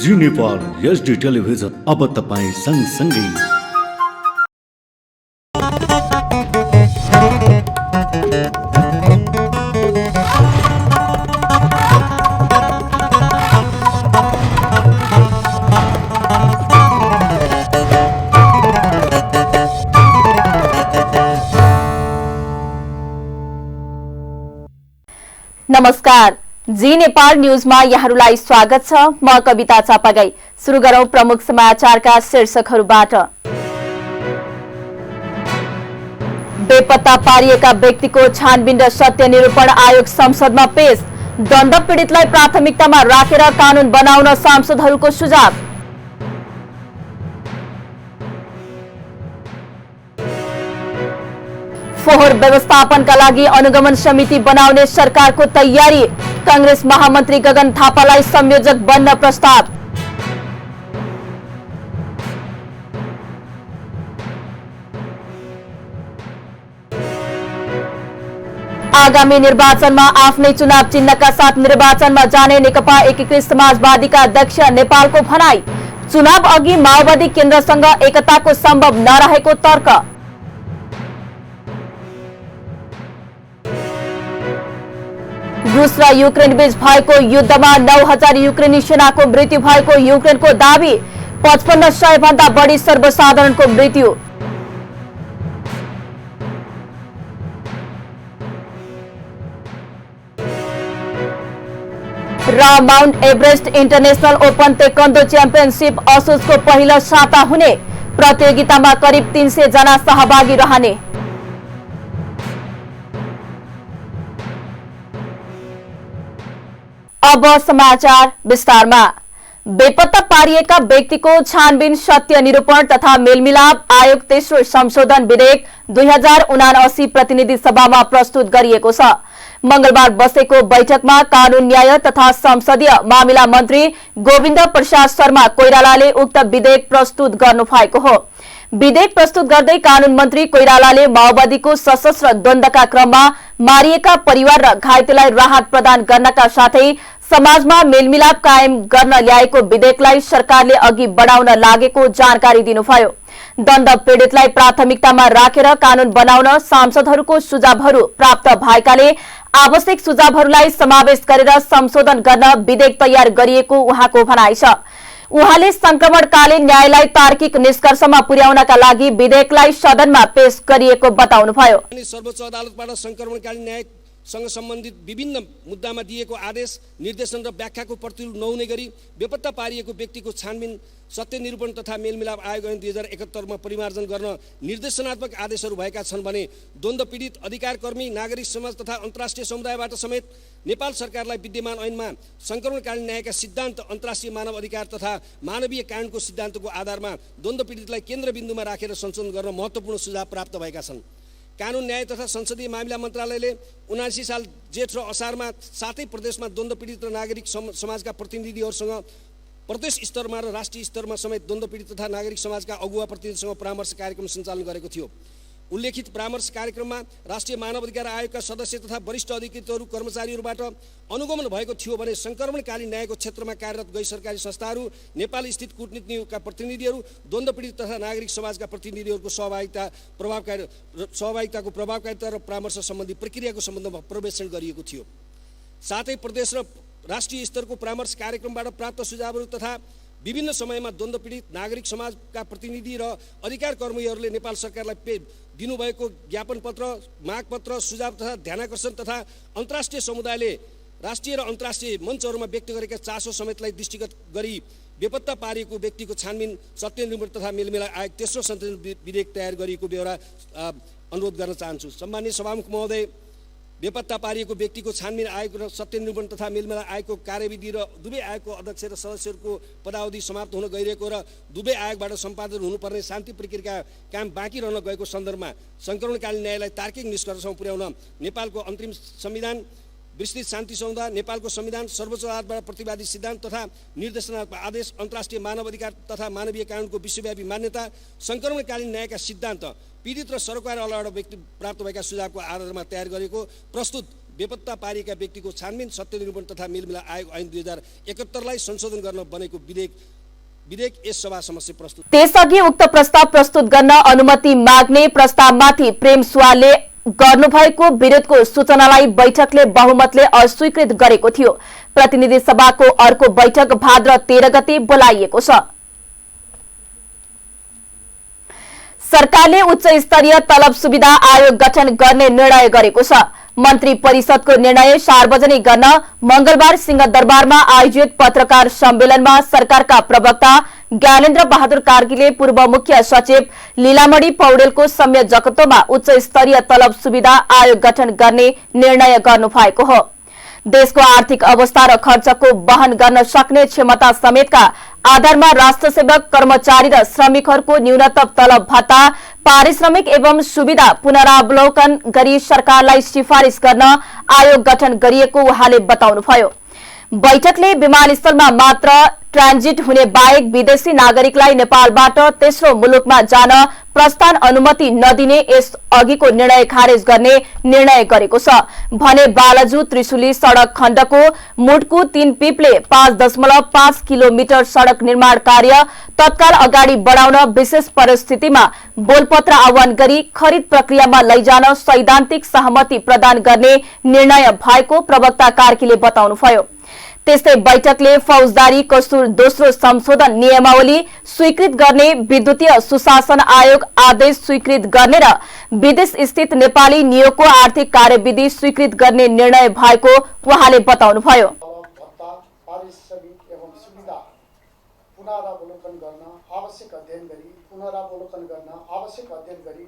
जी Nepal HD television अब तपाईं सँगसँगै। नमस्कार, जी नेपाल न्यूजमा यहाँहरूलाई स्वागत छ। म कविता चापागाई। सुरु गरौं प्रमुख समाचारका शीर्षकहरूबाट। बेपत्ता पारिएका व्यक्तिको छानबिन र सत्य निरूपण आयोग संसदमा पेश। दण्ड पीडितलाई प्राथमिकतामा राखेर कानून बनाउन सांसदहरूको सुझाव। फोहोर व्यवस्थापनका लागि अनुगमन समिति बनाउने सरकारको तयारी। कांग्रेस महामन्त्री गगन थापालाई संयोजक बन्न प्रस्ताव। आगामी निर्वाचनमा आफ्नै चुनाव चिन्हका साथ निर्वाचनमा जाने नेकपा एकीकृत समाजवादीका अध्यक्ष नेपालको भनाई। चुनाव अघि माओवादी केन्द्रसँग एकताको सम्भव नरहेको तर्क। रूस र युक्रेन बीच भएको युद्धमा 9000 युक्रेनी सेनाको मृत्यु भएको युक्रेनको दावी। 5500 भन्दा बढी सर्वसाधारणको मृत्यु। र Mount Everest international open taekwondo championship असोजको पहिलो साता हुने। प्रतियोगितामा करिब 300 जना सहभागी रहने। अब समाचार विस्तारमा। बेपत्ता पारिएका व्यक्तिको छानबिन, सत्य निरूपण तथा मेलमिलाप आयोग तेस्रो संशोधन विधेयक 2079 प्रतिनिधि सभामा प्रस्तुत गरिएको छ। मंगलबार बसेको बैठकमा कानून, न्याय तथा संसदीय मामिला मन्त्री गोविन्द प्रसाद शर्मा कोइरालाले उक्त विधेयक प्रस्तुत गर्नु भएको हो। विधेयक प्रस्तुत गर्दै कानून मन्त्री कोइरालाले माओवादीको सशस्त्र द्वन्द्वका क्रममा मारिएका परिवार र घाइतेलाई राहत प्रदान गर्नका साथै समाजमा मेलमिलाप कायम गर्न ल्याएको विधेयकलाई सरकारले अघि बढाउन लागेको जानकारी दिनुभयो। दण्ड पीडितलाई प्राथमिकतामा राखेर कानून बनाउन सांसदहरूको सुझावहरू प्राप्त भएकाले आवश्यक सुझावहरूलाई समावेश गरेर संशोधन गर्न विधेयक तयार गरिएको उहाँको भनाइ छ। उहाँले संक्रमणकालीन न्यायलाई तार्किक निष्कर्षमा पुर्याउनका लागि विधेयकलाई सदनमा पेश गरिएको बताउनुभयो। सर्वोच्च अदालतबाट संक्रमणकालीन न्यायसँग सम्बन्धित विभिन्न मुद्दामा दिएको आदेश, निर्देशन र व्याख्याको प्रतिरूप नहुने गरी बेपत्ता पारिएको व्यक्तिको छानबिन, सत्य निरूपण तथा मेलमिलाप आयोग ऐन 2071 मा परिमार्जन गर्न निर्देशनात्मक आदेशहरू भएका छन् भने द्वन्द्व पीडित, अधिकारकर्मी, नागरिक समाज तथा अन्तर्राष्ट्रिय समुदायबाट समेत नेपाल सरकारलाई विद्यमान ऐनमा संक्रमणकालीन न्यायका सिद्धान्त, अन्तर्राष्ट्रिय मानव अधिकार तथा मानवीय कानूनको सिद्धान्तको आधारमा द्वन्द्व पीडितलाई केन्द्रबिन्दुमा राखेर संशोधन गर्न महत्त्वपूर्ण सुझाव प्राप्त भएका छन्। कानून, न्याय तथा संसदीय मामिला मन्त्रालयले 79 साल जेठ र असारमा 7 प्रदेशमा द्वन्द्व पीडित र नागरिक समाजका प्रतिनिधिहरूसँग प्रदेश स्तरमा र राष्ट्रिय स्तरमा समेत द्वन्द्व पीडित तथा नागरिक समाजका अगुवा प्रतिनिधिसँग परामर्श कार्यक्रम सञ्चालन गरेको थियो। उल्लेखित परामर्श कार्यक्रममा राष्ट्रिय मानवाधिकार आयोगका सदस्य तथा वरिष्ठ अधिकृतहरू, कर्मचारीहरूबाट अनुगमन भएको थियो भने संक्रमणकालीन न्यायको क्षेत्रमा कार्यरत गैर सरकारी संस्थाहरू, नेपाल स्थित कूटनीतिका प्रतिनिधिहरू, द्वन्द्व पीडित तथा नागरिक समाजका प्रतिनिधिहरूको सहभागिताको प्रभावकारिता र परामर्श सम्बन्धी प्रक्रियाको सम्बन्धमा पर्यवेक्षण गरिएको थियो। साथै प्रदेश र राष्ट्रिय स्तरको परामर्श कार्यक्रमबाट प्राप्त सुझावहरू तथा विभिन्न समयमा द्वन्द्व पीडित, नागरिक समाजका प्रतिनिधि र अधिकार कर्मीहरूले नेपाल सरकारलाई दिनुभएको ज्ञापन पत्र, मागपत्र, सुझाव तथा ध्यानाकर्षण तथा अन्तर्राष्ट्रिय समुदायले राष्ट्रिय र अन्तर्राष्ट्रिय मञ्चहरूमा व्यक्त गरेका चासो समेतलाई दृष्टिगत गरी बेपत्ता पारिएको व्यक्तिको छानबिन, सत्य निरूपण तथा मेलमिलाप आयोग तेस्रो संशोधन विधेयक तयार गरिएको बेहोरा अनुरोध गर्न चाहन्छु। सम्माननीय सभामुख महोदय, बेपत्ता पारिएको व्यक्तिको छानबिन आयोग र सत्य निरूपण तथा मेलमिलाप आयोगको कार्यविधि र दुवै आयोगको अध्यक्ष र सदस्यहरूको पदावधि समाप्त हुन गइरहेको र दुवै आयोगबाट सम्पादन हुनुपर्ने शान्ति प्रक्रियाका काम बाँकी रहन गएको सन्दर्भमा संक्रमणकालीन न्यायलाई तार्किक निष्कर्षमा पुर्याउन नेपालको अन्तरिम संविधान, विस्तृत शान्ति संहिता, नेपालको संविधान, सर्वोच्च अदालतबाट प्रतिवादी सिद्धान्त तथा निर्देशनात्मक आदेश, अन्तर्राष्ट्रिय मानव अधिकार तथा मानवीय कानूनको विश्वव्यापी मान्यता, संक्रमणकालीन न्यायका सिद्धान्त, पीडित र सरकार अलगाबाट व्यक्ति प्राप्त भएका सुझावको आधारमा तयार गरेको प्रस्तुत बेपत्ता पारिएका व्यक्तिको छानबिन सत्य निरूपण तथा मेलमिलाप आयोग ऐन 2071लाई संशोधन गर्न बनेको विधेयक यस सभा समक्ष प्रस्तुत। त्यसअघि उक्त प्रस्ताव प्रस्तुत गर्न अनुमति माग्ने प्रस्तावमाथि प्रेम सुवालले गर्नुभएको विरोधको सूचनालाई बैठकले बहुमतले अस्वीकृत गरेको थियो। प्रतिनिधि सभाको अर्को बैठक भाद्र 13 गते बोलाइएको छ। सरकारले उच्च स्तरीय तलब सुविधा आयोग गठन गर्ने निर्णय गरेको छ। मन्त्री परिषदको निर्णय सार्वजनिक गर्न मंगलबार सिंहदरबारमा आयोजित पत्रकार सम्मेलनमा सरकारका प्रवक्ता ज्ञानेन्द्र बहादुर कार्कीले पूर्व मुख्य सचिव लीलामणि पौडेलको संयोजकत्वमा उच्च स्तरीय तलब सुविधा आयोग गठन गर्ने निर्णय गर्नुभएको हो। देशको आर्थिक अवस्था र खर्चको वहन गर्न सक्ने क्षमता समेतका आधारमा राष्ट्र सेवक कर्मचारी र श्रमिकहरूको न्यूनतम तलब भत्ता पारिश्रमिक एवं सुविधा पुनरावलोकन गरी सरकारलाई सिफारिश गर्न आयोग गठन गरिएको उहाँले बताउनुभयो। बैठकले विमानस्थलमा मात्र ट्रान्जिट हुने बाहेक विदेशी नागरिकलाई नेपालबाट तेस्रो मुलुकमा जान प्रस्थान अनुमति नदिने यस अघिको निर्णय खारेज गर्ने निर्णय गरेको छ भने बालाजु त्रिशुली सड़क खण्डको मुटकु 3 पिपले 5.5 किलोमिटर सड़क निर्माण कार्य तत्काल अगाडि बढाउन विशेष परिस्थितिमा बोलपत्र आह्वान गरी खरिद प्रक्रियामा लैजान सैद्धान्तिक सहमति प्रदान गर्ने निर्णय भएको प्रवक्ता कार्कीले बताउनुभयो। त्यस्तै बैठकले फौजदारी कसूर दोस्रो संशोधन नियमावली स्वीकृत गर्ने विद्युतीय सुशासन आयोग आदेश स्वीकृत गर्ने र विदेश स्थित नेपाली नियोगको आर्थिक कार्यविधि स्वीकृत गर्ने निर्णय भएको उहाँले बताउनुभयो।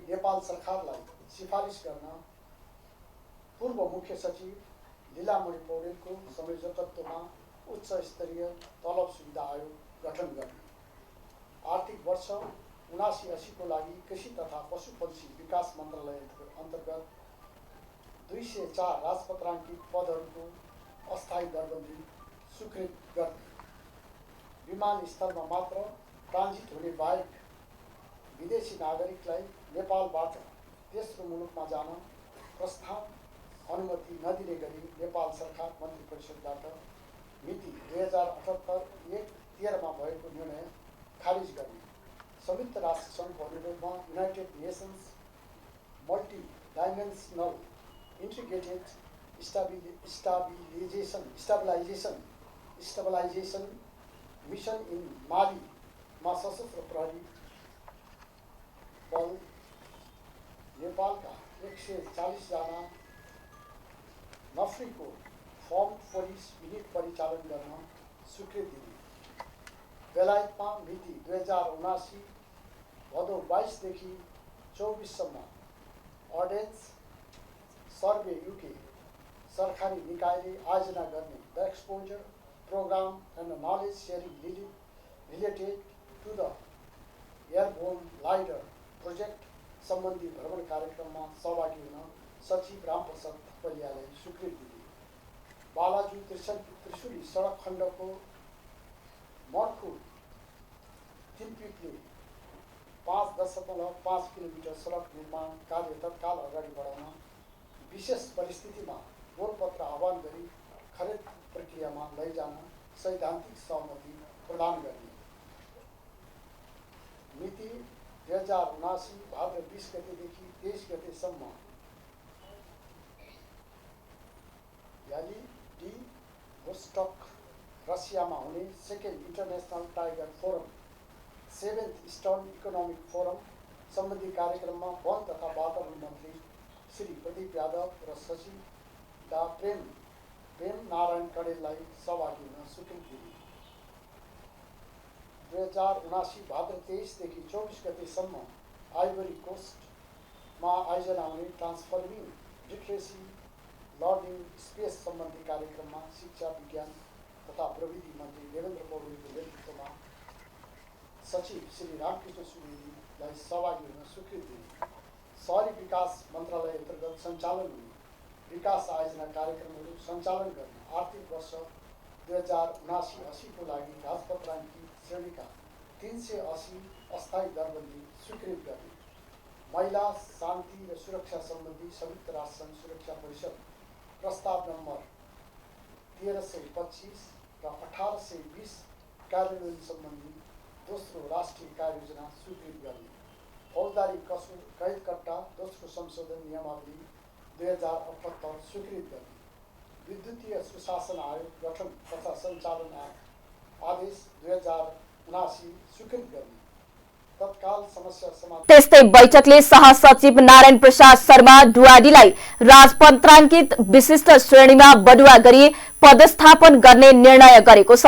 नेपाल सरकारलाई सिफारिश गर्न पूर्व मुख्य सचिव लीलामणि पौडेलको संयोजकत्वमा उच्च स्तरीय तलब सुविधा आयोग गठन गर्ने, आर्थिक वर्ष 79-80 को लागि कृषि तथा पशुपक्षी विकास मन्त्रालय अन्तर्गत 204 राजपत्राङ्कित पदहरूको अस्थायी दरबन्दी स्वीकृत गर्ने, विमानस्थलमा मात्र ट्रान्जिट हुने बाहेक विदेशी नागरिकलाई नेपालबाट तेस्रो मुलुकमा जान प्रस्थान अनुमति नदिने गरी नेपाल सरकार मन्त्री परिषदबाट मिति 2078-1-13 मा भएको निर्णय खारिज गर्ने, संयुक्त राष्ट्र सङ्घको अनुरोधमा United Nations multidimensional integrated stabilization mission in मालीमा सशस्त्र प्रहरी बल नेपालका 140 जना नफ्रीको फर्म पुलिस युनिट परिचालन गर्न स्वीकृति दिने, बेलायतमा मिति 2079 भदौ 22 देखि 24 सम्म अर्डेन्स सर्वे युके सरकारी निकायले आयोजना गर्ने the exposure program and knowledge sharing related to the airborne lidar project सम्बन्धी भ्रमण कार्यक्रममा सहभागी हुन सचिव रामप्रसाद थपलियालाई स्वीकृति दिए। बालाजु त्रिशुली सडक खण्डको मर्खु 3 पिपले 5.5 किलोमिटर सडक निर्माण कार्य तत्काल अगाडि बढाउन विशेष परिस्थितिमा बोलपत्र आह्वान गरी खरिद प्रक्रियामा लैजान सैद्धान्तिक सहमति प्रदान गर्ने, मिति 2079 भाद्र 20 गतेदेखि 23 गतेसम्म डी वोस्टक रसियामा हुने second international tiger forum 7th eastern economic forum सम्बन्धी कार्यक्रममा वन तथा वातावरण मन्त्री श्री प्रदीप यादव र सचिव डा प्रेम नारायण कडेललाई सहभागी हुन स्वीकृति दिए। 2079 भाद्र 23 देखि 24 गतेसम्म आइभरी कोस्टमा आयोजना हुने ट्रान्सफर्मिङ लिटरेसी लर्निङ स्पेस सम्बन्धी कार्यक्रममा शिक्षा विज्ञान तथा प्रविधि मन्त्री देवेन्द्र पौडेलको नेतृत्वमा सचिव श्री रामकृष्ण सुवेदीलाई सहभागी हुन स्वीकृति दिए। शहरी विकास मन्त्रालय अन्तर्गत सञ्चालन हुने विकास आयोजना कार्यक्रमहरू सञ्चालन गर्न आर्थिक वर्ष 2079-80 को लागि राजपत्राङ्कित श्रेणीका 380 अस्थायी दरबन्दी स्वीकृत गर्ने, महिला शान्ति र सुरक्षा सम्बन्धी संयुक्त राष्ट्र सुरक्षा परिषद प्रस्ताव नम्बर 1325 र 1820 कार्यान्वयन सम्बन्धी दोस्रो राष्ट्रिय कार्ययोजना स्वीकृत गर्ने, फौजदारी कसुर कैदकट्टा दोस्रो संशोधन नियमावली 2078 स्वीकृत गर्ने, विद्युतीय सुशासन आयोग गठन तथा सञ्चालन आदेश 2079 स्वीकृत गर्ने, तत्काल समस्या समाधान। त्यस्तै बैठकले सहसचिव नारायण प्रसाद शर्मा डुवाडीलाई राजपत्राङ्कित विशिष्ट श्रेणीमा बढुवा गरी पदस्थापन गर्ने निर्णय गरेको छ।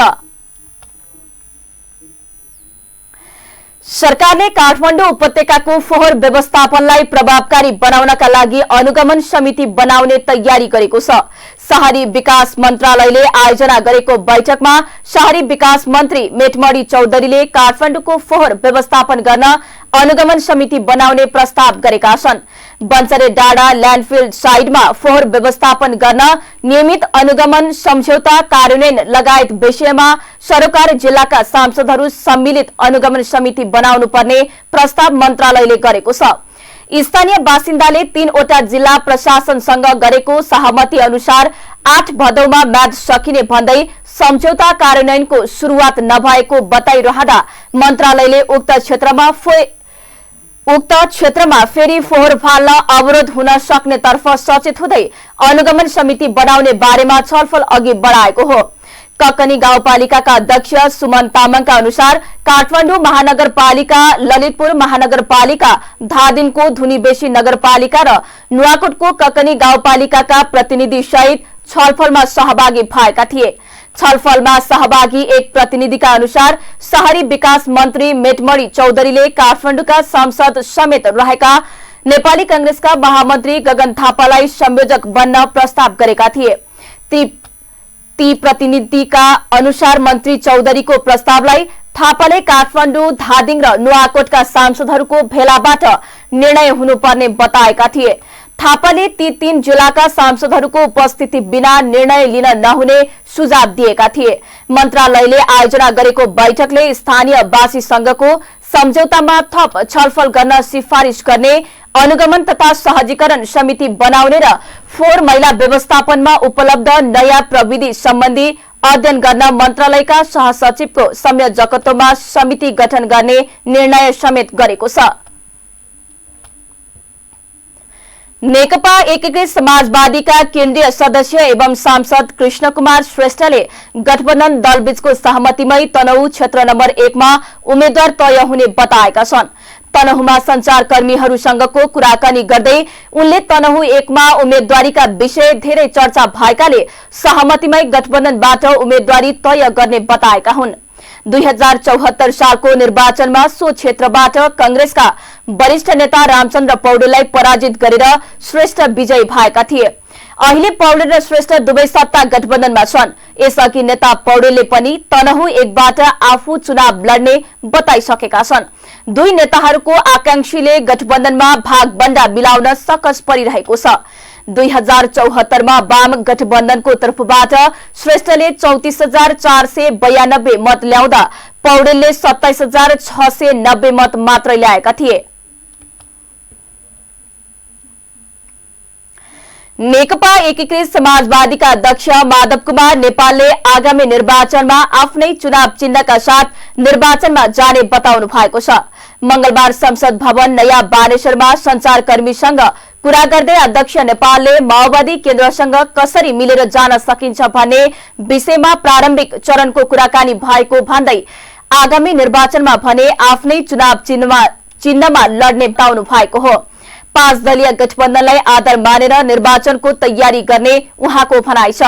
सरकारले काठमाडौँ उपत्यकाको फोहोर व्यवस्थापनलाई प्रभावकारी बनाउनका लागि अनुगमन समिति बनाउने तयारी गरेको छ। शहरी विकास मन्त्रालयले आयोजना गरेको बैठकमा शहरी विकास मन्त्री मेटमणि चौधरीले काठमाडौँको फोहोर व्यवस्थापन गर्न अनुगमन समिति बनाउने प्रस्ताव गरेका छन्। बन्चरे डाँडा ल्यान्डफिल साइडमा फोहोर व्यवस्थापन गर्न नियमित अनुगमन सम्झौता कार्यान्वयन लगायत विषयमा सरोकार जिल्लाका सांसदहरू सम्मिलित अनुगमन समिति बनाउनु पर्ने प्रस्ताव मन्त्रालयले गरेको छ। स्थानीय बासिन्दाले 3वटा जिल्ला प्रशासनसँग गरेको सहमति अनुसार 8 भदौमा म्याद सकिने भन्दै सम्झौता कार्यान्वयनको सुरुवात नभएको बताइरहँदा मन्त्रालयले उक्त क्षेत्रमा फेरि फोहोर फाल्न अवरोध हुन सक्ने तर्फ सचेत हुँदै अनुगमन समिति बनाउने बारेमा छलफल अघि बढाएको हो। ककनी गाउँपालिकाका अध्यक्ष सुमन तामाङका अनुसार काठमाडौँ महानगरपालिका, ललितपुर महानगरपालिका, धादिङको धुनीबेसी नगरपालिका र नुवाकोटको ककनी गाउँपालिकाका प्रतिनिधि सहित छलफलमा सहभागी भएका थिए। छलफलमा सहभागी एक प्रतिनिधिका अनुसार शहरी विकास मन्त्री मेटमणि चौधरीले काठमाडौँका सांसद समेत रहेका नेपाली कांग्रेसका महामन्त्री गगन थापालाई संयोजक बन्न प्रस्ताव गरेका थिए। ती प्रतिनिधिका अनुसार मन्त्री चौधरीको प्रस्तावलाई थापाले काठमाडौँ, धादिङ र नुवाकोटका सांसदहरूको भेलाबाट निर्णय हुनुपर्ने बताएका थिए। थापाले ती 3 जिल्लाका सांसदहरूको उपस्थिति बिना निर्णय लिन नहुने सुझाव दिएका थिए। मन्त्रालयले आयोजना गरेको बैठकले स्थानीय वासीसँगको सम्झौतामा थप छलफल गर्न सिफारिस गर्ने, अनुगमन तथा सहजीकरण समिति बनाउने र फोहोर मैला व्यवस्थापनमा उपलब्ध नयाँ प्रविधि सम्बन्धी अध्ययन गर्न मन्त्रालयका सहसचिवको संयोजकत्वमा समिति गठन गर्ने निर्णय समेत गरेको छ। नेकपा एकीकृत समाजवादीका केन्द्रीय सदस्य एवं सांसद कृष्ण कुमार श्रेष्ठले गठबन्धन दलबीचको सहमतिमै तनहुँ क्षेत्र नम्बर 1 मा उम्मेद्वार तय हुने बताएका छन्। तनहुँमा संचारकर्मीहरूसँगको कुराकानी गर्दै उनले तनहुँ 1 मा उम्मेद्वारीका विषय धेरै चर्चा भएकाले सहमतिमै गठबन्धनबाट उम्मेद्वारी तय गर्ने बताएका हुन्। 2074 सालको निर्वाचनमा सो क्षेत्रबाट कांग्रेसका वरिष्ठ नेता रामचन्द्र पौडेललाई पराजित गरेर श्रेष्ठ विजयी भएका थिए। अहिले पौडेल र श्रेष्ठ दुवै सत्ता गठबन्धनमा छन्। यसअघि नेता पौडेलले पनि तनहुँ 1 बाट आफू चुनाव लड्ने बताइसकेका छन्। दुई नेताहरूको आकांक्षीले गठबन्धनमा भागबण्डा मिलाउन सकस परिरहेको छ। 2074 मा वाम गठबन्धनको तर्फबाट श्रेष्ठले 34,492 मत ल्याउँदा पौडेलले 27,690 मत मात्र ल्याएका थिए। नेकपा एकीकृत समाजवादीका अध्यक्ष माधव कुमार नेपालले आगामी निर्वाचनमा आफ्नै चुनाव चिन्हका साथ निर्वाचनमा जाने बताउनु भएको छ। मंगलबार संसद भवन नयाँ बानेश्वरमा संचारकर्मीसँग कुरा गर्दै अध्यक्ष नेपालले माओवादी केन्द्रसँग कसरी मिलेर जान सकिन्छ भन्ने विषयमा प्रारम्भिक चरणको कुराकानी भएको भन्दै आगामी निर्वाचनमा भने आफ्नै चुनाव चिन्हमा लड्ने बताउनु भएको हो। 5 दलीय गठबन्धनलाई आधार मानेर निर्वाचनको तयारी गर्ने उहाँको भनाइ छ।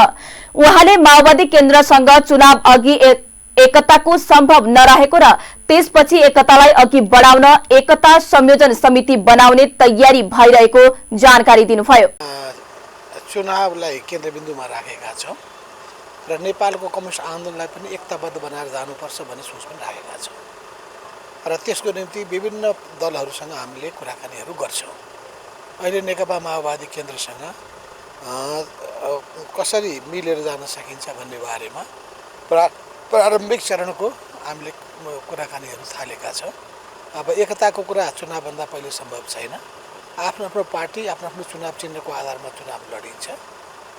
उहाँले माओवादी केन्द्रसँग चुनाव अघि एकताको सम्भव नरहेको र त्यसपछि एकतालाई अघि बढाउन एकता संयोजन समिति बनाउने तयारी भइरहेको जानकारी दिनुभयो। चुनावलाई केन्द्रबिन्दुमा राखेका छौं र नेपालको कम्युनिस्ट आन्दोलनलाई पनि एकताबद्ध बनाएर जानुपर्छ भन्ने सोच पनि राखेका छौं र त्यसको निम्ति विभिन्न दलहरूसँग हामीले कुराकानीहरू गर्छौं। अहिले नेकपा माओवादी केन्द्रसँग कसरी मिलेर जान सकिन्छ भन्ने बारेमा प्रारम्भिक चरणको हामीले कुराकानीहरू थालेका छौं। अब एकताको कुरा चुनावभन्दा पहिले सम्भव छैन। आफ्नो आफ्नो पार्टी आफ्नो आफ्नो चुनाव चिन्हको आधारमा चुनाव लडिन्छ।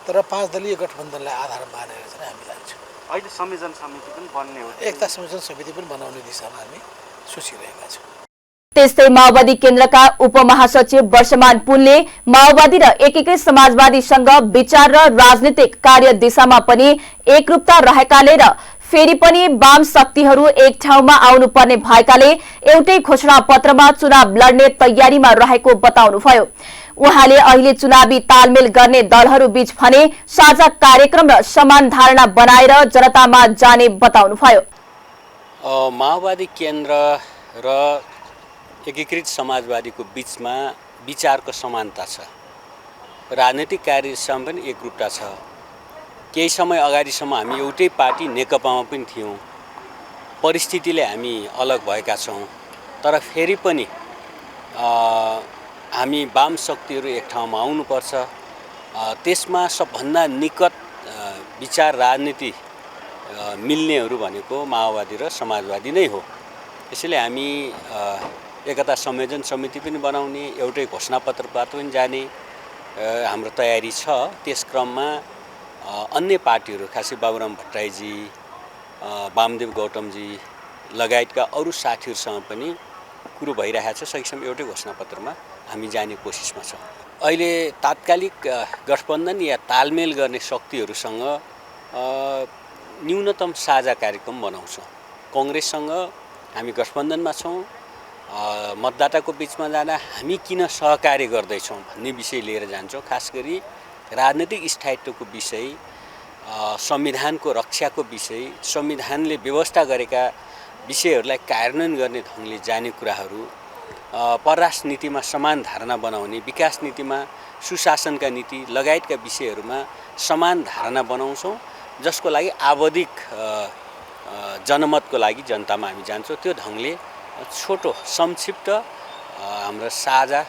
तर 5 दलीय गठबन्धनलाई आधार मानेर चाहिँ हामी जान्छौँ। अहिले संयोजन समिति पनि बन्ने हो। एकता संयोजन समिति पनि बनाउने दिशामा हामी सोचिरहेका छौँ। त्यस्तै माओवादी केन्द्रका उपमहासचिव वर्षमान पुनले माओवादी र एकीकृत समाजवादीसँग विचार र राजनीतिक कार्य दिशामा पनि एकरूपता रहेकाले र फेरि पनि वाम शक्तिहरू एक ठाउँमा आउनुपर्ने भएकाले एउटै घोषणा पत्रमा चुनाव लड्ने तयारीमा रहेको बताउनुभयो। उहाँले अहिले चुनावी तालमेल गर्ने दलहरू बीच भने साझा कार्यक्रम र समान धारणा बनाएर जनतामा जाने बताउनुभयो। माओवादी केन्द्र र एकीकृत समाजवादीको बीचमा विचारको समानता छ, राजनीतिक कार्यसँग पनि एकरूपता छ। केही समय अगाडिसम्म हामी एउटै पार्टी नेकपामा पनि थियौँ, परिस्थितिले हामी अलग भएका छौँ, तर फेरि पनि हामी वाम शक्तिहरू एक ठाउँमा आउनुपर्छ। त्यसमा सबभन्दा निकट विचार राजनीति मिल्नेहरू भनेको माओवादी र समाजवादी नै हो। त्यसैले हामी एकता संयोजन समिति पनि बनाउने, एउटै घोषणापत्रबाट पनि जाने हाम्रो तयारी छ। त्यस क्रममा अन्य पार्टीहरू, खासै बाबुराम भट्टराईजी, वामदेव गौतमजी लगायतका अरू साथीहरूसँग पनि कुरो भइरहेको छ। सकेसम्म एउटै घोषणापत्रमा हामी जाने कोसिसमा छौँ। अहिले तात्कालिक गठबन्धन या तालमेल गर्ने शक्तिहरूसँग न्यूनतम साझा कार्यक्रम बनाउँछौँ। कङ्ग्रेससँग हामी गठबन्धनमा छौँ। मतदाताको बिचमा जाँदा हामी किन सहकार्य गर्दैछौँ भन्ने विषय लिएर जान्छौँ। खास गरी राजनीतिक स्थायित्वको विषय, संविधानको रक्षाको विषय, संविधानले व्यवस्था गरेका विषयहरूलाई कार्यान्वयन गर्ने ढङ्गले जाने कुराहरू, परराष्ट्र नीतिमा समान धारणा बनाउने, विकास नीतिमा सुशासनका नीति लगायतका विषयहरूमा समान धारणा बनाउँछौँ, जसको लागि आवधिक जनमतको लागि जनतामा हामी जान्छौँ। त्यो ढङ्गले छोटो संक्षिप्त हाम्रो साझा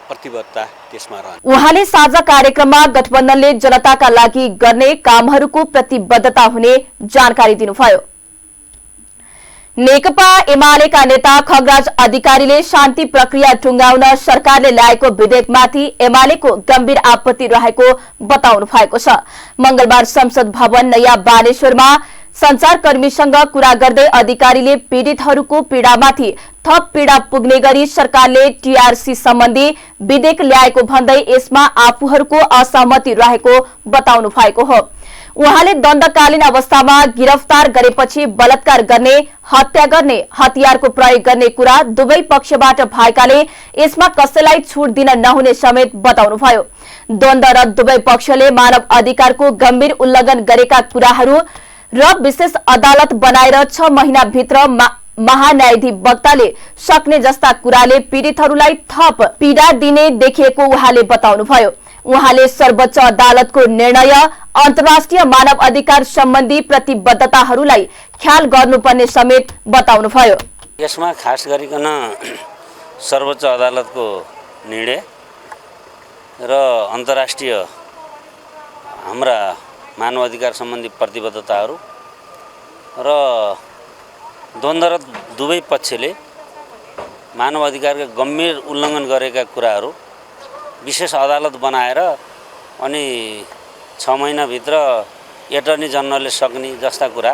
प्रतिबद्धता त्यसमा रहन्छ। उहाँले साझा कार्यक्रममा गठबन्धनले जनताका लागि गर्ने कामहरूको प्रतिबद्धता हुने जानकारी दिनुभयो। नेकपा एमालेका नेता खगराज अधिकारीले शान्ति प्रक्रिया टुङ्गाउन सरकारले ल्याएको विधेयकमाथि एमालेको गम्भीर आपत्ति रहेको बताउनु भएको छ। मंगलबार संसद भवन नयाँ बानेश्वरमा संचारकर्मीसँग कुरा गर्दै अधिकारीले पीड़ितहरूको पीड़ामाथि थप पीड़ा पुग्ने गरी सरकारले टीआरसी सम्बन्धी विधेयक ल्याएको भन्दै यसमा आफूहरूको असहमति रहेको बताउनु भएको हो। उहाँले दण्डकालीन अवस्थामा गिरफ्तार गरेपछि बलात्कार गर्ने, हत्या गर्ने, हतियारको प्रयोग गर्ने कुरा दुवै पक्षबाट भएकाले यसमा कसैलाई छुट दिन नहुने समेत बताउनुभयो। द्वन्द्व र दुवै पक्षले मानव अधिकारको गम्भीर उल्लंघन गरेका कुराहरू र विशेष अदालत बनाएर 6 महिनाभित्र महान्यायाधिवक्ताले सक्ने जस्ता कुराले पीड़ितहरूलाई थप पीड़ा दिने देखिएको उहाँले बताउनुभयो। उहाँले सर्वोच्च अदालतको निर्णय, अन्तर्राष्ट्रिय मानव अधिकार सम्बन्धी प्रतिबद्धताहरूलाई ख्याल गर्नुपर्ने समेत बताउनुभयो। यसमा खास गरिकन सर्वोच्च अदालतको निर्णय र अन्तर्राष्ट्रिय हाम्रा मानव अधिकार सम्बन्धी प्रतिबद्धताहरू र द्वन्द्वरत दुवै पक्षले मानव अधिकारका गम्भीर उल्लङ्घन गरेका कुराहरू विशेष अदालत बनाएर अनि 6 महिनाभित्र एटर्नी जनरलले सक्ने जस्ता कुरा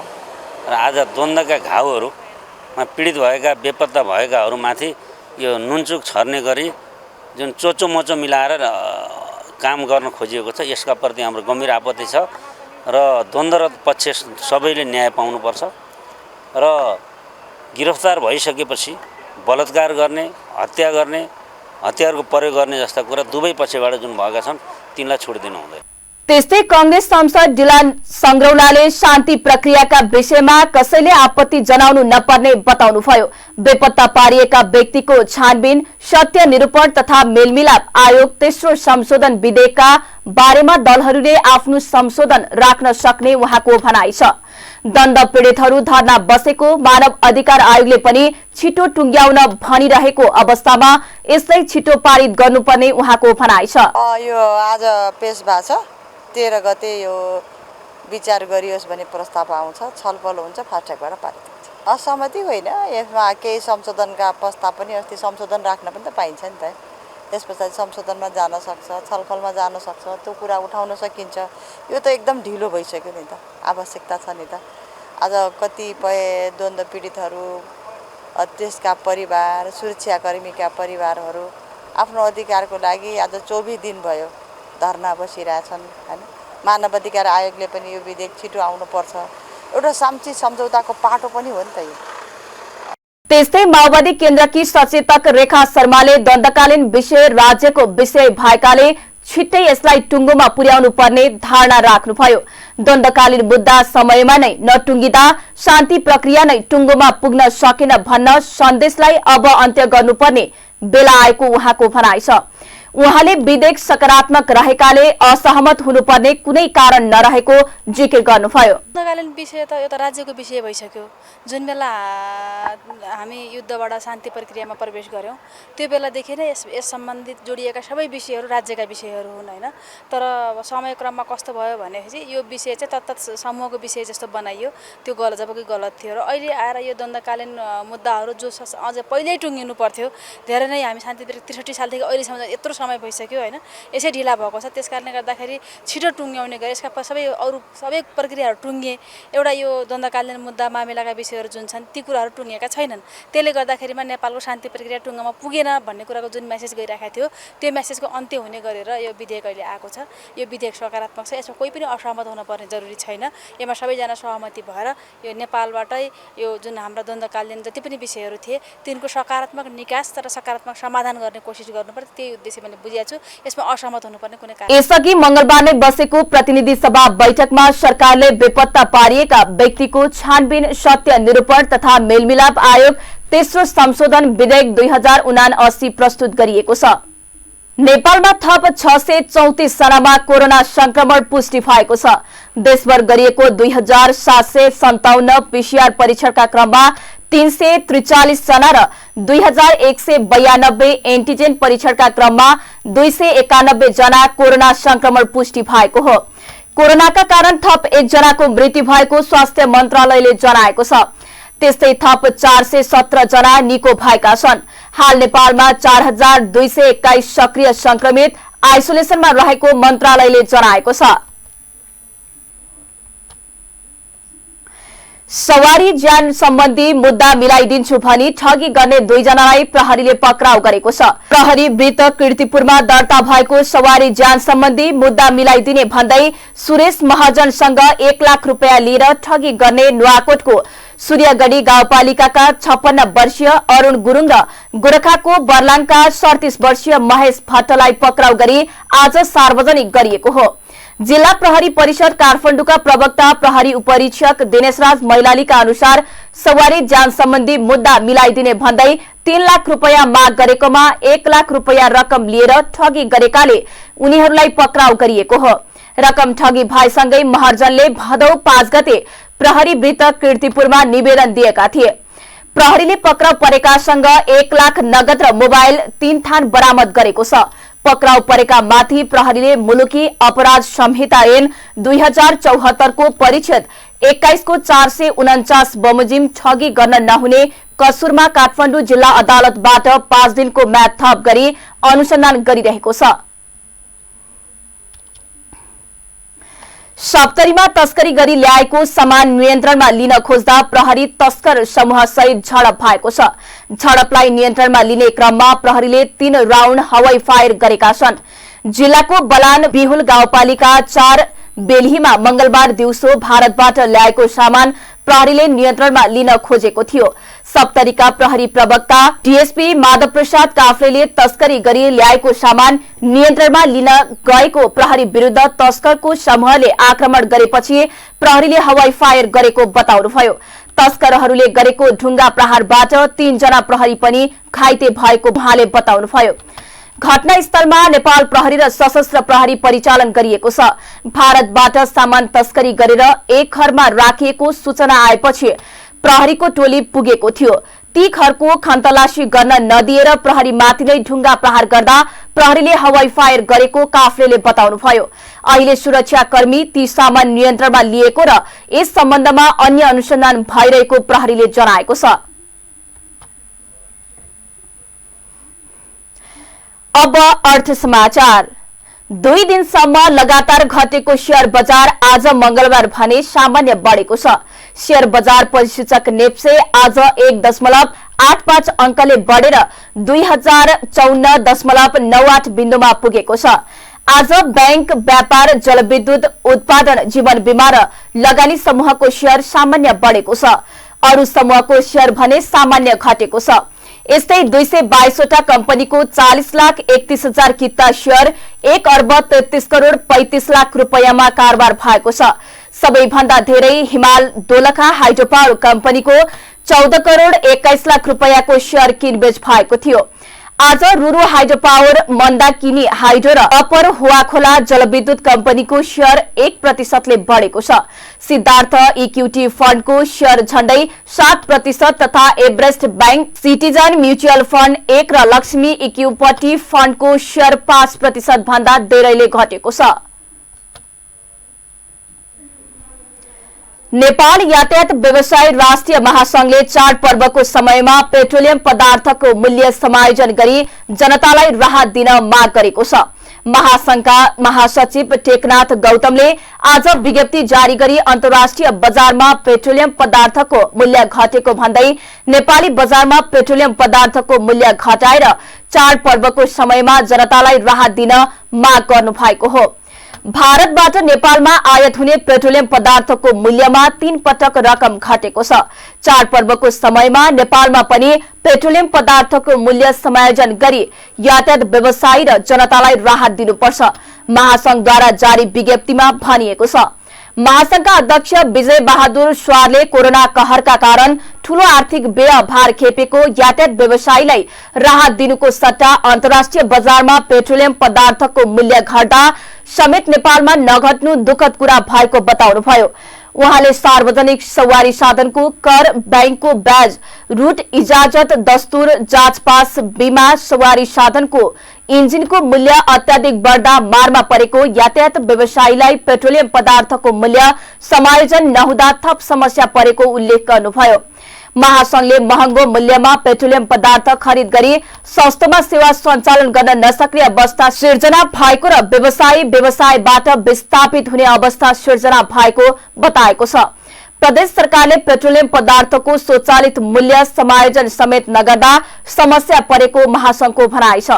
र आज द्वन्द्वका घाउहरूमा पीडित भएका बेपत्ता भएकाहरूमाथि यो नुनचुक छर्ने गरी जुन चोचोमोचो मिलाएर काम गर्न खोजिएको छ, यसका प्रति हाम्रो गम्भीर आपत्ति छ र द्वन्द्वरत पक्ष सबैले न्याय पाउनुपर्छ र गिरफ्तार भइसकेपछि बलात्कार गर्ने, हत्या गर्ने, हतियारको प्रयोग गर्ने जस्ता कुरा दुवै पक्षबाट जुन भएका छन् तिनलाई छोड दिनु हुँदैन। त्यस्तै कांग्रेस सांसद डिलान संग्रौलाले शान्ति प्रक्रियाका विषयमा कसैले आपत्ति जनाउनु नपर्ने बताउनुभयो। बेपत्ता पारिएका व्यक्तिको छानबिन, सत्य निरूपण तथा मेलमिलाप आयोग तेस्रो संशोधन विधेयकका बारेमा दलहरूले आफ्नो संशोधन राख्न सक्ने उहाँको भनाइ छ। दण्ड पीडितहरू धरना बसेको मानव अधिकार आयोगले पनि छिटो टुङ्ग्याउन भनिरहेको अवस्थामा यसलाई छिटो पारित गर्नुपर्ने उहाँको भनाइ छ। यो आज पेश भएको छ, 13 गते यो विचार गरियोस् भन्ने प्रस्ताव आउँछ, छलफल हुन्छ, फास्ट्यागबाट पारित हुन्छ। असहमति होइन, यसमा केही संशोधनका प्रस्ताव पनि अस्ति संशोधन राख्न पनि त पाइन्छ नि त। त्यस पछाडि संशोधनमा जान सक्छ, छलफलमा जान सक्छ, त्यो कुरा उठाउन सकिन्छ। यो त एकदम ढिलो भइसक्यो नि त, आवश्यकता छ नि त। आज कतिपय द्वन्द्व पीडितहरू, त्यसका परिवार, सुरक्षाकर्मीका परिवारहरू आफ्नो अधिकारको लागि आज 24 दिन भयो धरना बसिरहेछन् हैन। मानव अधिकार आयोगले पनि यो विधेयक छिटो आउनुपर्छ, एउटा शान्ति सम्झौताको पाटो पनि हो नि त यो। त्यस्तै माओवादी केन्द्रकी सचेतक रेखा शर्माले द्वन्द्वकालीन विषय राज्यको विषय भएकाले छिट्टै यसलाई टुङ्गोमा पुर्याउनु पर्ने धारणा राख्नुभयो। द्वन्द्वकालीन मुद्दा समयमा नै नटुङ्गिँदा शान्ति प्रक्रिया नै टुङ्गोमा पुग्न सकेन भन्न सन्देशलाई अब अन्त्य गर्नुपर्ने बेला आएको उहाँको भनाइ छ। उहाँले विधेयक सकारात्मक रहेकाले असहमत हुनुपर्ने कुनै कारण नरहेको जिकिर गर्नुभयो। द्वन्द्वकालीन विषय त यो त राज्यको विषय भइसक्यो। जुन बेला हामी युद्धबाट शान्ति प्रक्रियामा प्रवेश गर्यौं त्यो बेलादेखि नै यस सम्बन्धित जोडिएका सबै विषयहरू राज्यका विषयहरू हुन् हैन। तर समयक्रममा कस्तो भयो भनेपछि यो विषय चाहिँ तत्त समूहको विषय जस्तो बनाइयो, त्यो गलत जबकि गलत थियो। र अहिले आएर यो द्वन्द्वकालीन मुद्दाहरू जो अझ पहिल्यै टुङ्गिनु पर्थ्यो, धेरै नै हामी शान्ति 63 सालदेखि अहिलेसम्म यत्रो समय भइसक्यो हैन, यसै ढिला भएको छ। त्यसकारणले गर्दाखेरि छिटो टुङ्ग्याउने गरे यसका सबै प्रक्रियाहरू टुङ्गिए। एउटा यो द्वन्द्वकालीन मुद्दा मामिलाका विषयहरू जुन छन् ती कुराहरू टुङ्गेका छैनन्। त्यसले गर्दाखेरिमा नेपालको शान्ति प्रक्रिया टुङ्गोमा पुगेन भन्ने कुराको जुन मेसेज गइरहेको थियो त्यो मेसेजको अन्त्य हुने गरेर यो विधेयक अहिले आएको छ। यो विधेयक सकारात्मक छ, यसमा कोही पनि असहमत हुन पर्ने जरुरी छैन। यसमा सबैजना सहमति भएर यो नेपालबाटै यो जुन हाम्रा द्वन्द्वकालीन जति पनि विषयहरू थिए तिनको सकारात्मक निकास तर सकारात्मक समाधान गर्ने कोसिस गर्नुपर्छ। त्यही उद्देश्य मैले बुझेको छु। यसमा असहमत हुनुपर्ने कुनै कारण। यसअघि मंगलबार नै बसेको प्रतिनिधि सभा बैठकमा सरकारले बेपत्ता पारिएका व्यक्तिको छानबिन, सत्य निरूपण तथा मेलमिलाप आयोग तेस्रो संशोधन विधेयक 2079 प्रस्तुत गरिएको छ। नेपालमा थप 634 जनामा कोरोना संक्रमण पुष्टि भएको छ। देशभर गरिएको 2757 पीसीआर परीक्षणका क्रममा 343 जना र 2192 एन्टिजेन परीक्षणका क्रममा 291 जना कोरोना संक्रमण पुष्टि भएको हो। कोरोनाका कारण थप 1 जनाको मृत्यु भएको स्वास्थ्य मन्त्रालयले जनाएको छ। त्यस्तै थप 417 जना निको भएका छन्। हाल नेपालमा 4221 सक्रिय संक्रमित आइसोलेसनमा रहेको मन्त्रालयले जनाएको छ। सवारी ज्यान सम्बन्धी मुद्दा मिलाइदिन्छु भनी ठगी गर्ने 2 जनालाई प्रहरीले पक्राउ गरेको छ। प्रहरी वृत्त कीर्तिपुरमा दर्ता भएको सवारी ज्यान सम्बन्धी मुद्दा मिलाइदिने भन्दै सुरेश महाजनसँग 1 लाख रुपियाँ लिएर ठगी गर्ने नुवाकोटको सूर्यगढी गाउँपालिकाका 56 वर्षीय अरुण गुरुङ र गोरखाको बर्लाङका 37 वर्षीय महेश भट्टलाई पक्राउ गरी आज सार्वजनिक गरिएको हो। जिल्ला प्रहरी परिषद काठमाडौँका प्रवक्ता प्रहरी उपरीक्षक दिनेशराज मैलालीका अनुसार सवारी ज्यान सम्बन्धी मुद्दा मिलाइदिने भन्दै 3 लाख रुपियाँ माग गरेकोमा 1 लाख रुपियाँ रकम लिएर ठगी गरेकाले उनीहरूलाई पक्राउ गरिएको हो। रकम ठगी भएसँगै महर्जनले भदौ 5 गते प्रहरी वृत्त कीर्तिपुरमा निवेदन दिएका थिए। प्रहरीले पक्राउ परेकासँग 1 लाख नगद र मोबाइल 3 थान बरामद गरेको छ। पक्राउ परेका माथि प्रहरीले मुलुकी अपराध संहिता ऐन 2074 को परिच्छेद 21 को 449 बमोजिम ठगी गर्न नहुने कसुरमा काठमाडौँ जिल्ला अदालतबाट 5 दिनको म्याद थप गरी अनुसन्धान गरिरहेको छ। सप्तरीमा तस्करी गरी ल्याएको सामान नियन्त्रणमा लिन खोज्दा प्रहरी तस्कर समूहसहित झडप भएको छ। झडपलाई नियन्त्रणमा लिने क्रममा प्रहरीले 3 राउन्ड हवाई फायर गरेका छन्। जिल्लाको बलान बिहुल गाउँपालिका 4 बेलहीमा मंगलबार दिउँसो भारतबाट ल्याएको सामान प्रहरीले नियन्त्रणमा लिन खोजेको थियो। सप्तरीका प्रहरी प्रवक्ता डीएसपी माधव प्रसाद काफ्लेले तस्करी गरी ल्याएको सामान नियन्त्रणमा लिन गएको प्रहरी विरुद्ध तस्करको समूहले आक्रमण गरेपछि प्रहरीले हवाई फायर गरेको बताउनुभयो। तस्करहरूले गरेको ढुङ्गा प्रहारबाट 3 जना प्रहरी पनि घाइते भएको उहाँले बताउनुभयो। घटनास्थलमा नेपाल प्रहरी र सशस्त्र प्रहरी परिचालन गरिएको छ। भारतबाट सामान तस्करी गरेर एक घरमा राखिएको सूचना आएपछि प्रहरीको टोली पुगेको थियो। ती घरको खन्तलासी गर्न नदिएर प्रहरीमाथि नै ढुङ्गा प्रहार गर्दा प्रहरीले हवाई फायर गरेको काफ्लेले बताउनुभयो। अहिले सुरक्षाकर्मी ती सामान नियन्त्रणमा लिएको र यस सम्बन्धमा अन्य अनुसन्धान भइरहेको प्रहरीले जनाएको छ। अब अर्थ समाचार। 2 दिनसम्म लगातार घटेको शेयर बजार आज मंगलबार भने सामान्य बढेको छ। शेयर बजार परिसूचक नेप्से आज 1.85 अंकले बढेर 2054.98 बिन्दुमा पुगेको छ। आज बैंक, व्यापार, जलविद्युत उत्पादन, जीवन बीमा र लगानी समूहको शेयर सामान्य बढेको छ। अरू समूहको शेयर भने सामान्य घटेको छ। यस्तै 222वटा कम्पनीको 40,31,000 किता शेयर 1,33,35,00,000 रुपैयाँमा कारोबार भएको छ। सबैभन्दा धेरै हिमाल दोलखा हाइड्रो पावर कम्पनीको 14,21,00,000 रुपैयाँको शेयर किनबेच भएको थियो। आज Ruru hydro power, Mandakini hydro र अपर हुवाखोला जलविद्युत कम्पनीको शेयर 1% बढेको छ। सिद्धार्थ इक्विटी फण्डको शेयर झण्डै 7% तथा Everest bank, citizen mutual fund 1 र लक्ष्मी इक्विटी फण्डको शेयर 5% भन्दा धेरैले घटेको छ। नेपाल यातायात व्यवसाय राष्ट्रिय महासंघले चाडपर्वको समयमा पेट्रोलियम पदार्थको मूल्य समायोजन गरी जनतालाई राहत दिन माग गरेको छ। महासंघका महासचिव टेकनाथ गौतमले आज विज्ञप्ति जारी गरी अन्तर्राष्ट्रिय बजारमा पेट्रोलियम पदार्थको मूल्य घटेको भन्दै नेपाली बजारमा पेट्रोलियम पदार्थको मूल्य घटाएर चाडपर्वको समयमा जनतालाई राहत दिन माग गर्नु भएको हो। भारतबाट नेपालमा आयात हुने पेट्रोलियम पदार्थको मूल्यमा 3 पटक रकम घटेको छ। चाडपर्वको समयमा नेपालमा पनि पेट्रोलियम पदार्थको मूल्य समायोजन गरी यातायात व्यवसायी र जनतालाई राहत दिनुपर्छ, महासंघद्वारा जारी विज्ञप्तिमा भनिएको छ। महासंघका अध्यक्ष विजय बहादुर स्वारले कोरोना कहरका कारण ठूलो आर्थिक व्यय भार खेपेको यातायात व्यवसायीलाई राहत दिनुको सट्टा अन्तर्राष्ट्रिय बजारमा पेट्रोलियम पदार्थको मूल्य घट्दा समेत नेपालमा नघट्नु दुःखद कुरा भएको बताउनुभयो। उहाँले सार्वजनिक सवारी साधनको कर, बैंकको ब्याज, रूट इजाजत, दस्तुर, जाँच पास, बीमा, सवारी साधनको इन्जिनको मूल्य अत्याधिक बढ्दा मारमा परेको यातायात व्यवसायीलाई पेट्रोलियम पदार्थको मूल्य समायोजन नहुँदा थप समस्या परेको उल्लेख गर्नुभयो। महासंघले महँगो मूल्यमा पेट्रोलियम पदार्थ खरिद गरी सस्तोमा सेवा सञ्चालन गर्न नसक्ने अवस्था सिर्जना भएको र व्यवसायबाट विस्थापित हुने अवस्था सिर्जना भएको बताएको छ। प्रदेश सरकारले पेट्रोलियम पदार्थको स्वचालित मूल्य समायोजन समेत नगर्दा समस्या परेको महासंघको भनाइ छ।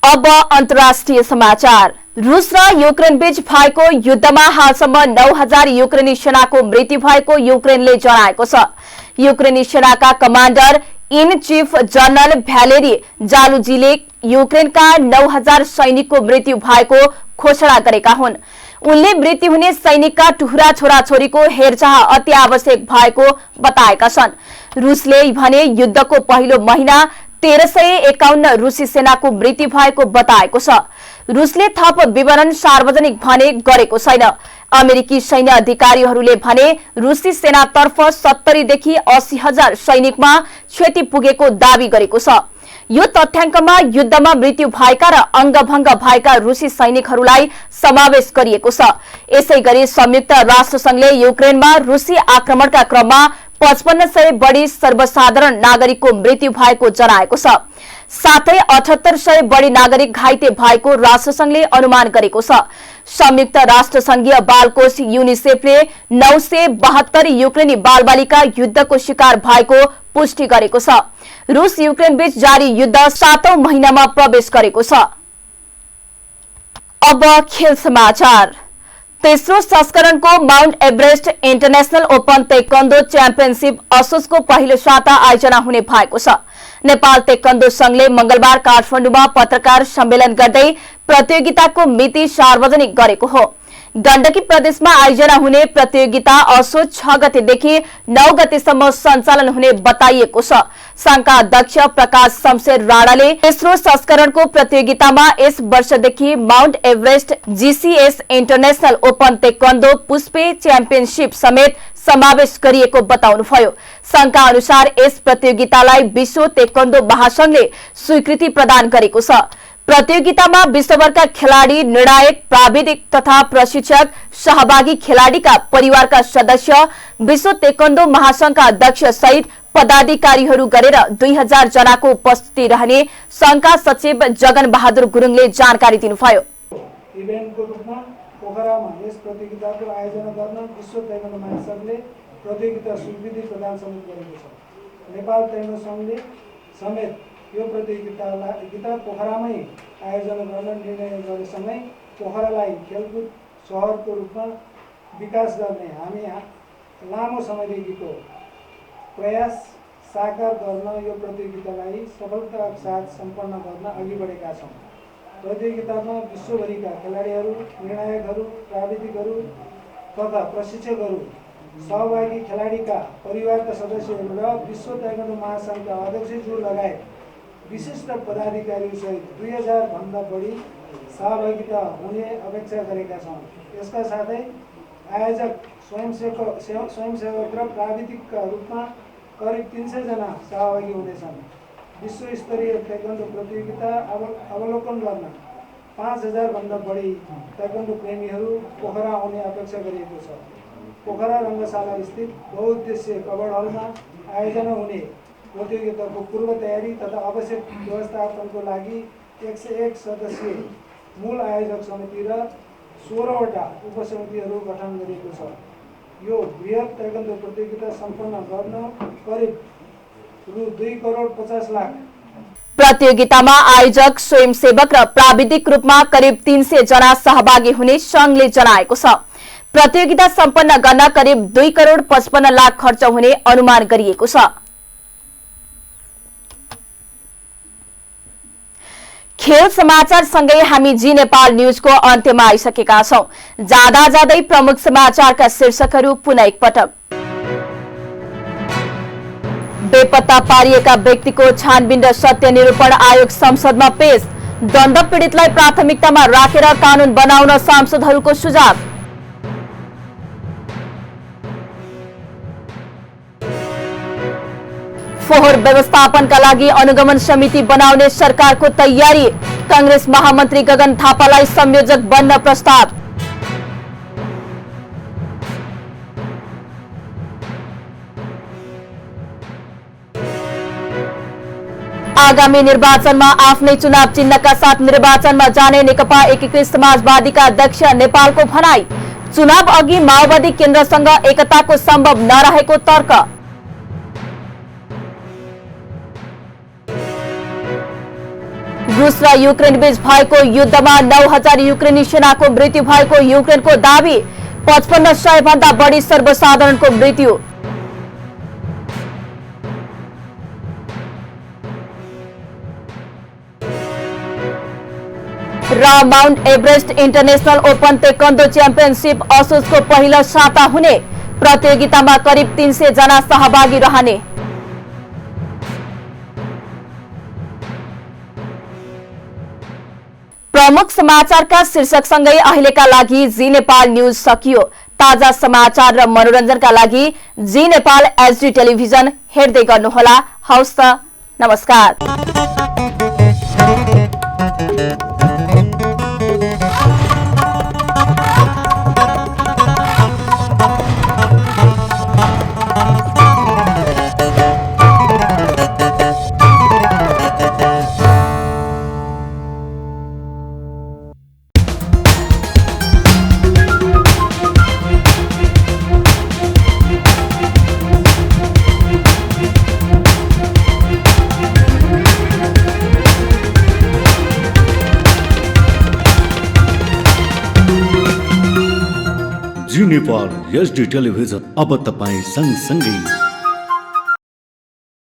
अब अन्तर्राष्ट्रिय समाचार। रूस र युक्रेन बीच भएको युद्धमा हालसम्म 9,000 युक्रेनी सेनाको मृत्यु भएको युक्रेनले जनाएको छ। युक्रेनी सेनाका commander in chief general Valery जालुजीले युक्रेनका 9,000 सैनिकको मृत्यु भएको घोषणा गरेका हुन्। उनले मृत्यु हुने सैनिकका टुहुरा छोराछोरीको हेरचाह अति आवश्यक भएको बताएका छन्। रूसले भने युद्धको पहिलो महिना 1351 रूसी सेनाको मृत्यु भएको बताएको छ। रूसले थप विवरण सार्वजनिक भने गरेको छैन। अमेरिकी सैन्य अधिकारीहरूले भने रूसी सेनातर्फ 70 देखि 80,000 सैनिकमा क्षति पुगेको दावी गरेको छ। यो तथ्याङ्कमा युद्धमा मृत्यु भएका र अंगभंग भएका रूसी सैनिकहरूलाई समावेश गरिएको छ। यसैगरी संयुक्त राष्ट्रसंघले युक्रेनमा रूसी आक्रमणका क्रममा 5500 बढी सर्वसाधारण नागरिकको मृत्यु भएको जनाएको छ। साथै 7800 बढी नागरिक घाइते भएको राष्ट्रसंघले अनुमान गरेको छ। संयुक्त राष्ट्रसंघीय बालकोष युनिसेफले 972 युक्रेनी बालबालिका युद्धको शिकार भएको पुष्टि गरेको छ। रूस युक्रेन बीच जारी युद्ध 7औं महिनामा प्रवेश गरेको छ। अब खेल समाचार। तेस्रो संस्करणको Mount Everest international open taekwondo championship असोजको पहिलो साता आयोजना हुने भएको छ। नेपाल ताइक्वान्डो संघले मंगलबार काठमाडौँमा पत्रकार सम्मेलन गर्दै प्रतियोगिताको मिति सार्वजनिक गरेको हो। गण्डकी प्रदेशमा आयोजना हुने प्रतियोगिता असोज 6 गतेदेखि 9 गतेसम्म सञ्चालन हुने बताइएको छ। संघका अध्यक्ष प्रकाश शमशेर राणाले तेस्रो संस्करणको प्रतियोगितामा यस वर्षदेखि Mount Everest GCS international open taekwondo पुष्पे च्याम्पियनशिप समेत समावेश गरिएको बताउनुभयो। संघका अनुसार यस प्रतियोगितालाई विश्व ताइक्वान्डो महासंघले स्वीकृति प्रदान गरेको छ। प्रतियोगितामा विश्वभरका खेलाडी, निर्णायक, प्राविधिक तथा प्रशिक्षक, सहभागी खेलाडीका परिवारका सदस्य, विश्व ताइक्वान्डो महासंघका अध्यक्ष सहित पदाधिकारीहरू गरेर 2000 जनाको उपस्थिति रहने संघका सचिव जगन बहादुर गुरुङले जानकारी दिनुभयो। इभेन्टको रूपमा पोखरामा यस प्रतियोगिताको आयोजना गर्न विश्व ताइक्वान्डो महासंघले प्रतियोगिता स्वीकृति प्रदान समेत गरेको छ। नेपाल ताइक्वान्डो संघले समेत यो प्रतियोगिता पोखरामै आयोजना गर्न निर्णय गरेसँगै पोखरालाई खेलकुद सहरको रूपमा विकास गर्ने हामी लामो समयदेखिको प्रयास साकार गर्न यो प्रतियोगितालाई सफलताका साथ सम्पन्न गर्न अघि बढेका छौँ। प्रतियोगितामा विश्वभरिका खेलाडीहरू, निर्णायकहरू, प्राविधिकहरू तथा प्रशिक्षकहरू, सहभागी खेलाडीका परिवारका सदस्यहरू र विश्व ताइक्वान्डो महासंघका अध्यक्षज्यू लगायत विशिष्ट पदाधिकारीसहित 2000 भन्दा बढी सहभागिता हुने अपेक्षा गरेका छौँ। यसका साथै आयोजक, स्वयंसेवक र प्राविधिकका रूपमा करिब 300 जना सहभागी हुनेछन्। विश्वस्तरीय ताइक्वान्डो प्रतियोगिता अवलोकन गर्न 5000 भन्दा बढी ताइक्वान्डो प्रेमीहरू पोखरा आउने अपेक्षा गरिएको छ। पोखरा रङ्गशाला स्थित बहुउद्देश्य कबड हलमा आयोजना हुने प्रतियोगिताको पूर्व तयारी तथा आवश्यक व्यवस्थापनको लागि 101 सदस्यीय मूल आयोजक समिति र 16वटा उपसमितिहरू गठन गरिएको छ। यो बृहत ताइक्वान्डो प्रतियोगिता सम्पन्न गर्न करिब रु 2 करोड 50 लाख। प्रतियोगितामा आयोजक, स्वयंसेवक र प्राविधिक रूपमा करिब 300 जना सहभागी हुने संघले जनाएको छ। प्रतियोगिता सम्पन्न गर्न करिब 2 करोड 55 लाख खर्च हुने अनुमान गरिएको छ। खेल समाचार सँगै हामी जी नेपाल न्यूजको अन्त्यमा आइसकेका छौं। जाँदा जाँदै प्रमुख समाचारका शीर्षकहरू पुनः एकपटक। बेपत्ता पारिएका व्यक्तिको छानबिन र सत्य निरूपण आयोग संसदमा पेश। दण्ड पीडितलाई प्राथमिकतामा राखेर कानून बनाउन सांसदहरूको सुझाव। फोहोर व्यवस्थापनका लागि अनुगमन समिति बनाउने सरकारको तयारी। कांग्रेस महामन्त्री गगन थापालाई संयोजक बन्न प्रस्ताव। आगामी निर्वाचनमा आफ्नै चुनाव चिन्हका साथ निर्वाचनमा जाने नेकपा एकीकृत समाजवादीका अध्यक्ष नेपालको भनाई। चुनाव अघि माओवादी केन्द्रसँग एकताको सम्भव नरहेको तर्क। रूस र युक्रेन बीच भएको युद्धमा 9000 युक्रेनी सेनाको मृत्यु भएको युक्रेनको दावी। 5500 भन्दा बढी सर्वसाधारणको मृत्यु। र Mount Everest international open taekwondo championship असोजको पहिलो साता हुने। प्रतियोगितामा करिब 300 जना सहभागी रहने। प्रमुख समाचारका शीर्षकसँगै अहिलेका लागि जी नेपाल न्यूज सकियो। ताजा समाचार र मनोरञ्जनका लागि जी नेपाल एचडी टेलिभिजन हेर्दै गर्नुहोला। हवस् त, नमस्कार। जी नेपाल एचडी टेलिभिजन अब तपाईं सँगसँगै